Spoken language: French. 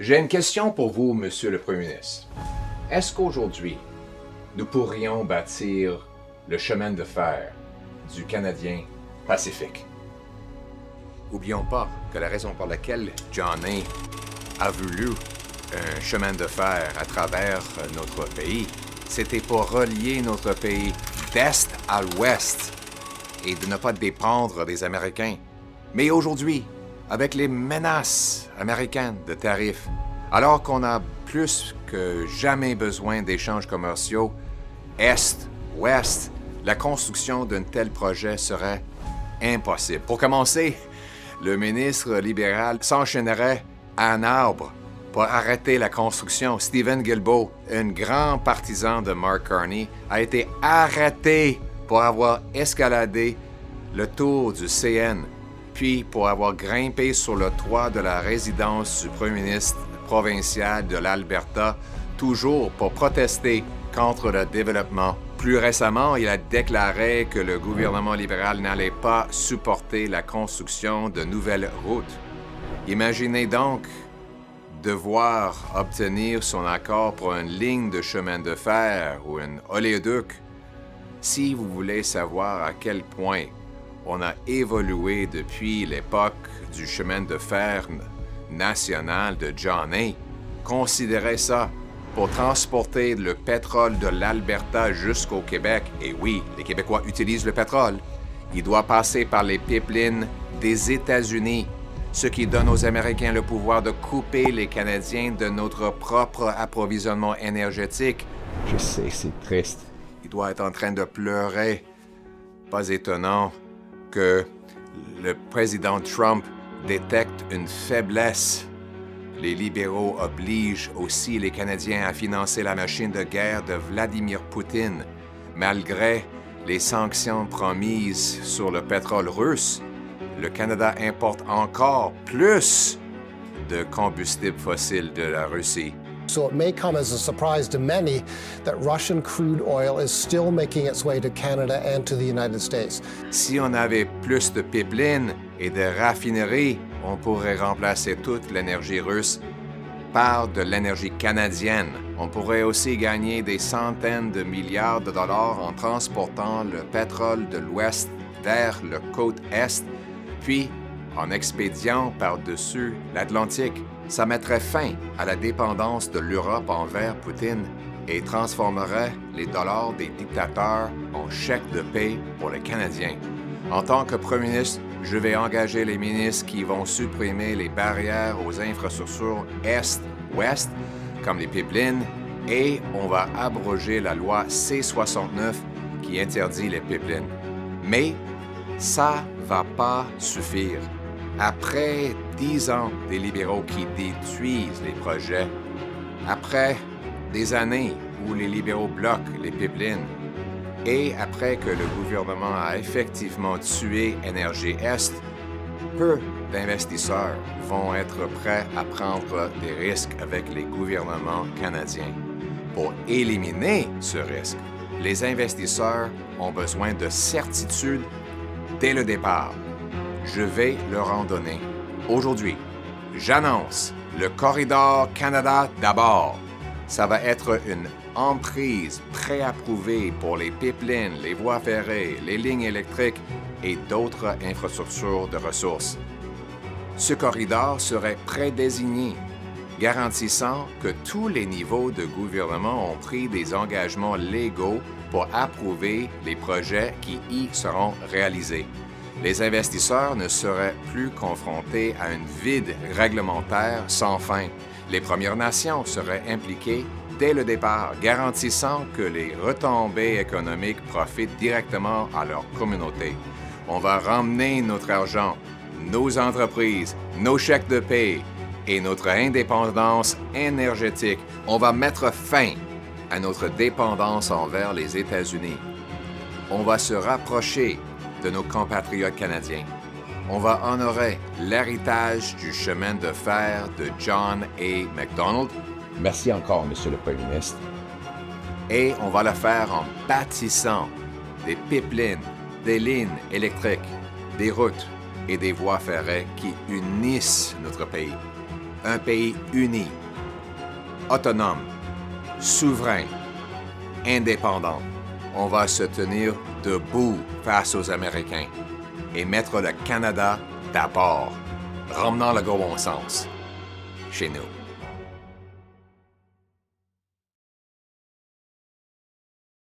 J'ai une question pour vous, Monsieur le Premier ministre. Est-ce qu'aujourd'hui, nous pourrions bâtir le chemin de fer du Canadien Pacifique? N'oublions pas que la raison pour laquelle Johnny a voulu un chemin de fer à travers notre pays, c'était pour relier notre pays d'est à l'ouest et de ne pas dépendre des Américains. Mais aujourd'hui, avec les menaces américaines de tarifs, alors qu'on a plus que jamais besoin d'échanges commerciaux est-ouest, la construction d'un tel projet serait impossible. Pour commencer, le ministre libéral s'enchaînerait à un arbre pour arrêter la construction. Stephen Guilbeault, un grand partisan de Mark Carney, a été arrêté pour avoir escaladé le tour du CN, puis pour avoir grimpé sur le toit de la résidence du premier ministre provincial de l'Alberta, toujours pour protester contre le développement. Plus récemment, il a déclaré que le gouvernement libéral n'allait pas supporter la construction de nouvelles routes. Imaginez donc devoir obtenir son accord pour une ligne de chemin de fer ou un oléoduc. Si vous voulez savoir à quel point on a évolué depuis l'époque du chemin de fer national de Johnny, considérez ça. Pour transporter le pétrole de l'Alberta jusqu'au Québec, et oui, les Québécois utilisent le pétrole, il doit passer par les pipelines des États-Unis, ce qui donne aux Américains le pouvoir de couper les Canadiens de notre propre approvisionnement énergétique. Je sais, c'est triste. Il doit être en train de pleurer. Pas étonnant que le président Trump détecte une faiblesse. Les libéraux obligent aussi les Canadiens à financer la machine de guerre de Vladimir Poutine. Malgré les sanctions promises sur le pétrole russe, le Canada importe encore plus de combustible fossile de la Russie. So it may come as a surprise to many that Russian crude oil is still making its way to Canada and to the United States. Si on avait plus de pipelines et de raffineries, on pourrait remplacer toute l'énergie russe par de l'énergie canadienne. On pourrait aussi gagner des centaines de milliards de dollars en transportant le pétrole de l'Ouest vers la côte Est, puis en expédiant par-dessus l'Atlantique. Ça mettrait fin à la dépendance de l'Europe envers Poutine et transformerait les dollars des dictateurs en chèques de paie pour les Canadiens. En tant que Premier ministre, je vais engager les ministres qui vont supprimer les barrières aux infrastructures Est-Ouest, comme les pipelines, et on va abroger la loi C-69 qui interdit les pipelines. Mais ça va pas suffire. Après 10 ans des libéraux qui détruisent les projets, après des années où les libéraux bloquent les pipelines, et après que le gouvernement a effectivement tué Énergie Est, peu d'investisseurs vont être prêts à prendre des risques avec les gouvernements canadiens. Pour éliminer ce risque, les investisseurs ont besoin de certitude dès le départ. Je vais leur en donner. Aujourd'hui, j'annonce le corridor Canada d'abord. Ça va être une emprise préapprouvée pour les pipelines, les voies ferrées, les lignes électriques et d'autres infrastructures de ressources. Ce corridor serait prédésigné, garantissant que tous les niveaux de gouvernement ont pris des engagements légaux pour approuver les projets qui y seront réalisés. Les investisseurs ne seraient plus confrontés à un vide réglementaire sans fin. Les Premières Nations seraient impliquées dès le départ, garantissant que les retombées économiques profitent directement à leur communauté. On va ramener notre argent, nos entreprises, nos chèques de paie et notre indépendance énergétique. On va mettre fin à notre dépendance envers les États-Unis. On va se rapprocher de nos compatriotes canadiens. On va honorer l'héritage du chemin de fer de John A. Macdonald. Merci encore, Monsieur le Premier ministre. Et on va le faire en bâtissant des pipelines, des lignes électriques, des routes et des voies ferrées qui unissent notre pays. un pays uni, autonome, souverain, indépendant. On va se tenir debout face aux Américains et mettre le Canada d'abord, ramenant le gros bon sens chez nous.